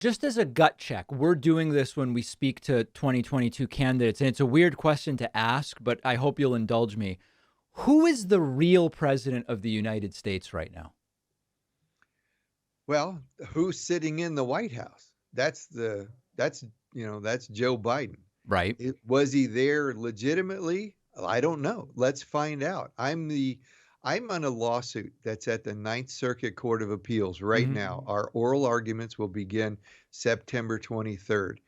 Just as a gut check, we're doing this when we speak to 2022 candidates, and it's a weird question to ask, but I hope you'll indulge me. Who is the real president of the United States right now? Well, who's sitting in the White House? That's that's Joe Biden. Right? Was he there legitimately? I don't know. Let's find out. I'm on a lawsuit that's at the Ninth Circuit Court of Appeals right Hmm. now. Our oral arguments will begin September 23rd.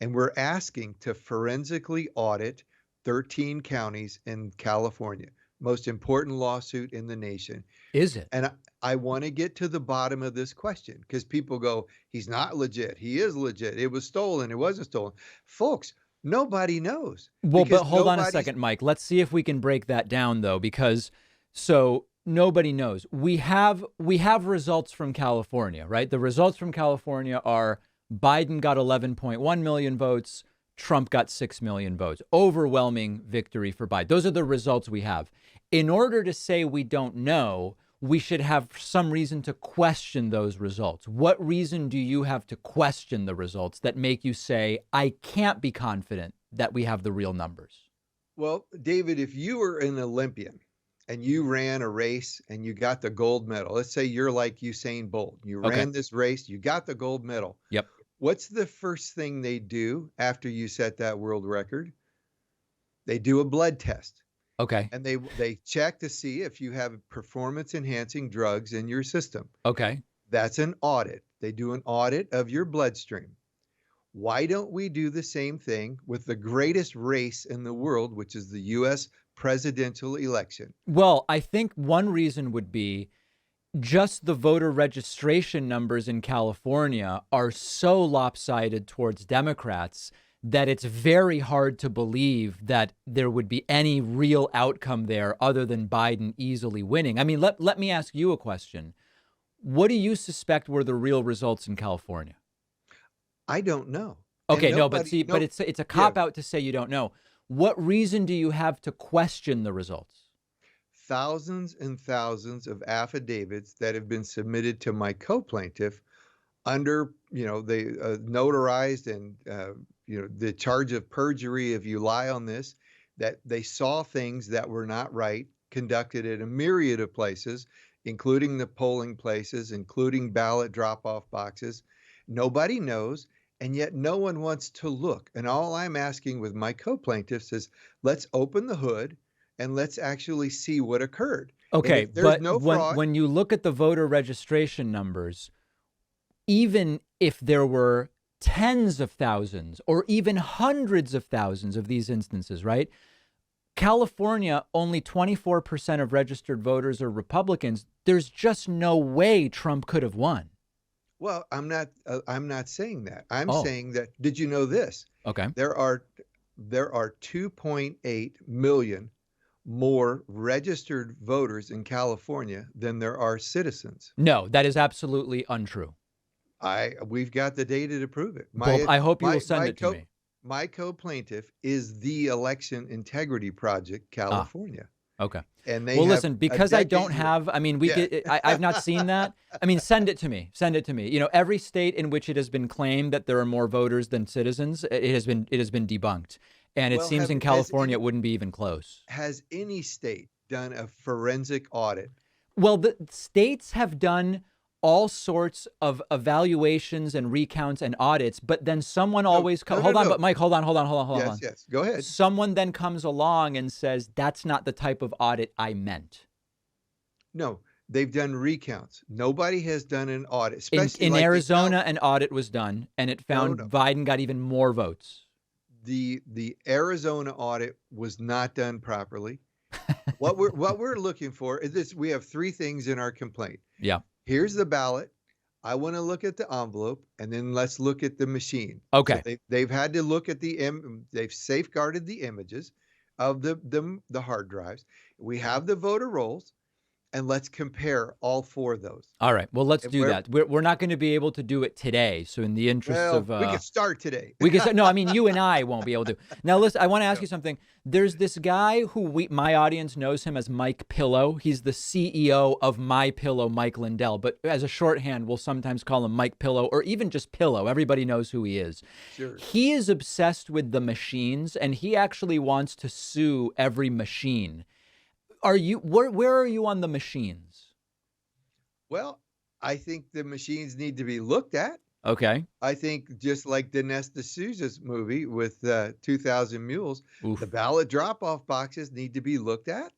And we're asking to forensically audit 13 counties in California, most important lawsuit in the nation. Is it? And I want to get to the bottom of this question because people go, he's not legit. He is legit. It was stolen. It wasn't stolen. Folks, nobody knows Well, but because hold on a nobody's. second, Mike. Let's see if we can break that down though, because so nobody knows. We have results from California, right? The results from California are Biden got 11.1 million votes, Trump got 6 million votes. Overwhelming victory for Biden. Those are the results we have. In order to say we don't know, we should have some reason to question those results. What reason do you have to question the results that make you say, I can't be confident that we have the real numbers? Well, David, if you were an Olympian and you ran a race and you got the gold medal, let's say you're like Usain Bolt, you Okay. ran this race, you got the gold medal. Yep. What's the first thing they do after you set that world record? They do a blood test. Okay. And they check to see if you have performance enhancing drugs in your system. Okay. That's an audit. They do an audit of your bloodstream. Why don't we do the same thing with the greatest race in the world, which is the US presidential election? Well, I think one reason would be just the voter registration numbers in California are so lopsided towards Democrats that it's very hard to believe that there would be any real outcome there other than Biden easily winning. I mean, let me ask you a question. What do you suspect were the real results in California? I don't know. And Okay, no, but nobody, see, but no, it's a yeah, cop out to say you don't know. What reason do you have to question the results? thousands and thousands of affidavits that have been submitted to my co-plaintiff under, they notarized and, the charge of perjury if you lie on this, that they saw things that were not right, conducted at a myriad of places, including the polling places, including ballot drop off boxes. Nobody knows. And yet no one wants to look. And all I'm asking with my co plaintiffs is let's open the hood and let's actually see what occurred. And Okay, if there's but no fraud, when you look at the voter registration numbers, even if there were tens of thousands or even hundreds of thousands of these instances, right? California, only 24% of registered voters are Republicans. There's just no way Trump could have won. well, I'm not saying that. I'm Oh, saying that did you know this? okay. There are there are 2.8 million more registered voters in California than there are citizens. No, that is absolutely untrue. I We've got the data to prove it. Well, My I hope you will my send my it to co me. my co-plaintiff is the Election Integrity Project Ah, California, okay. and they Well, have listen, a because I don't decade. have, I mean, we Yeah. get, I've not seen that. I mean, send it to me. Send it to me. You know, every state in which it has been claimed that there are more voters than citizens, it has been debunked. And it Well, seems have in California, it wouldn't be even close. has any state done a forensic audit? Well, the states have done all sorts of evaluations and recounts and audits, but then someone No, always, no, no, hold on, no. but Mike, hold on, hold on, hold on, hold Yes, on. yes. Go ahead. Someone then comes along and says, that's not the type of audit I meant. No, they've done recounts. Nobody has done an audit, In especially in like in Arizona, an audit was done, and it no, found no. Biden got even more votes. The Arizona audit was not done properly. What we're looking for is this: we have three things in our complaint. Yeah. Here's the ballot. I want to look at the envelope, and then let's look at the machine. So Okay. they've had to look at they've safeguarded the images of the hard drives. We have the voter rolls, and let's compare all four of those. All right. Well, let's And do where that. We're not going to be able to do it today. So in the interests well, of we could start today. we can say, no, I mean, you and I won't be able to. Now, listen, I want to ask you something. There's this guy who my audience knows him as Mike Pillow. He's the CEO of My Pillow, Mike Lindell. But as a shorthand, we'll sometimes call him Mike Pillow or even just Pillow. Everybody knows who he is. Sure. He is obsessed with the machines, and he actually wants to sue every machine. Are you, where are you on the machines? Well, I think the machines need to be looked at. Okay. I think just like Dinesh D'Souza's movie with 2,000 Mules, Oof. the ballot drop-off boxes need to be looked at.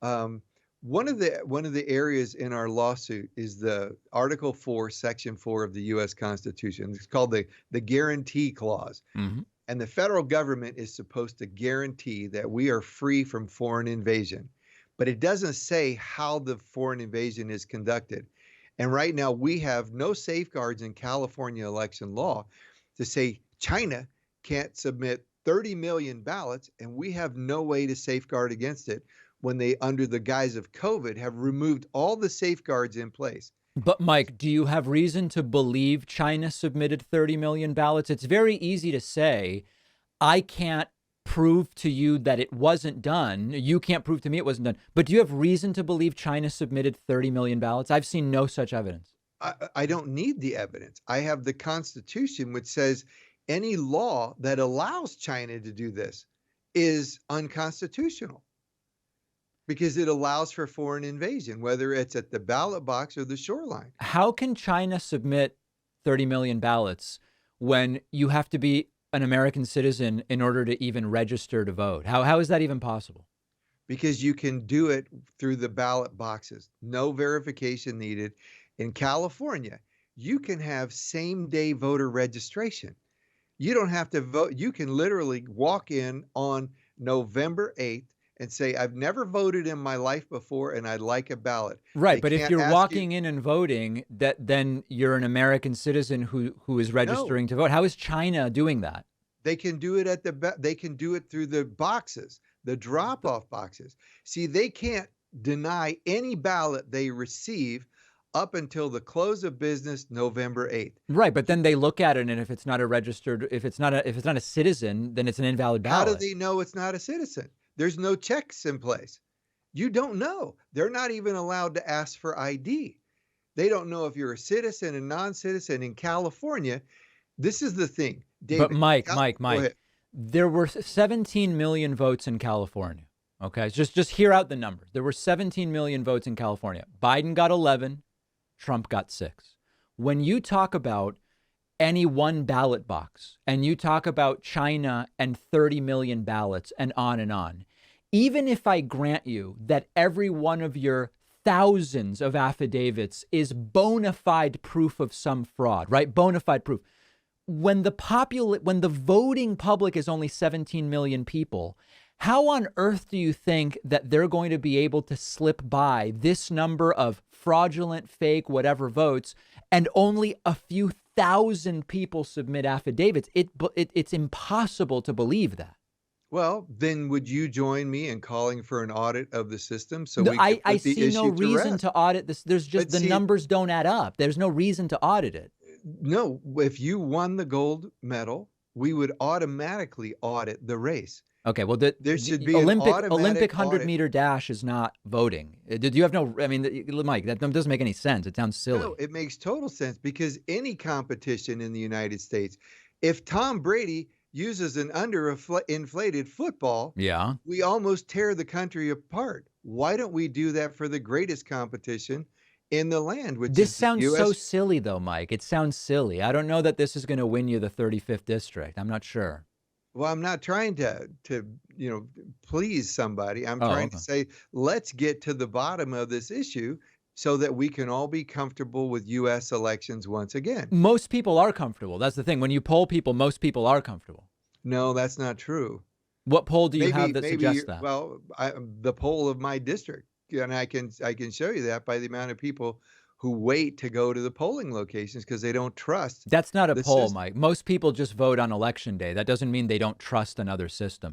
Um, one of the areas in our lawsuit is the Article 4, Section 4 of the U.S. Constitution. It's called the Guarantee Clause. Mhm. And the federal government is supposed to guarantee that we are free from foreign invasion. But it doesn't say how the foreign invasion is conducted. And right now, we have no safeguards in California election law to say China can't submit 30 million ballots, and we have no way to safeguard against it when they, under the guise of COVID, have removed all the safeguards in place. But Mike, do you have reason to believe China submitted 30 million ballots? It's very easy to say, I can't prove to you that it wasn't done. You can't prove to me it wasn't done. But do you have reason to believe China submitted 30 million ballots? I've seen no such evidence. I don't need the evidence. I have the Constitution, which says any law that allows China to do this is unconstitutional because it allows for foreign invasion, whether it's at the ballot box or the shoreline. How can China submit 30 million ballots when you have to be an American citizen in order to even register to vote? How is that even possible? Because you can do it through the ballot boxes. No verification needed. In California, you can have same-day voter registration. You don't have to vote. You can literally walk in on November 8th and say, I've never voted in my life before and I'd like a ballot. Right, They but if can't you're ask walking you, in and voting, then you're an American citizen who is no, registering to vote. How is China doing that? they can do it at they can do it through the boxes, the drop-off boxes. See, they can't deny any ballot they receive up until the close of business November 8th. Right, but then they look at it, and if it's not a registered, if it's not a citizen, then it's an invalid How do ballot. they know it's not a citizen? There's no checks in place. You don't know. They're not even allowed to ask for ID. They don't know if you're a citizen and non-citizen in California. This is the thing, But David. Go Mike, ahead. there were 17 million votes in California. Okay, just hear out the numbers. There were 17 million votes in California. Biden got 11, Trump got 6. When you talk about any one ballot box and you talk about China and 30 million ballots and on, even if I grant you that every one of your thousands of affidavits is bona fide proof of some fraud, right? Bona fide proof. When the voting public is only 17 million people, how on earth do you think that they're going to be able to slip by this number of fraudulent, fake, whatever votes, and only a few thousand people submit affidavits? It's impossible to believe that. Well, then would you join me in calling for an audit of the system so No, we can I put the see no issue to reason rest? to audit this. There's just But the see, numbers don't add up. There's no reason to audit it. no, if you won the gold medal, we would automatically audit the race. Okay, well, There the should be an Olympic automatic 100-meter dash is not voting. Did you have no? I mean, Mike, that doesn't make any sense. It sounds silly. No, it makes total sense because any competition in the United States, if Tom Brady uses an underinflated football, Yeah. we almost tear the country apart. Why don't we do that for the greatest competition in the land, which This is the sounds so U.S.? silly, though, Mike. It sounds silly. I don't know that this is going to win you the 35th district. I'm not sure. Well, I'm not trying to please somebody. I'm Oh, trying okay. to say, let's get to the bottom of this issue so that we can all be comfortable with U.S. elections once again. Most people are comfortable. That's the thing. When you poll people, most people are comfortable. No, that's not true. What poll do you have Maybe, that maybe, suggests that? well, the poll of my district, and I can show you that by the amount of people who wait to go to the polling locations because they don't trust That's not a the poll, system. Mike. Most people just vote on election day. That doesn't mean they don't trust another system.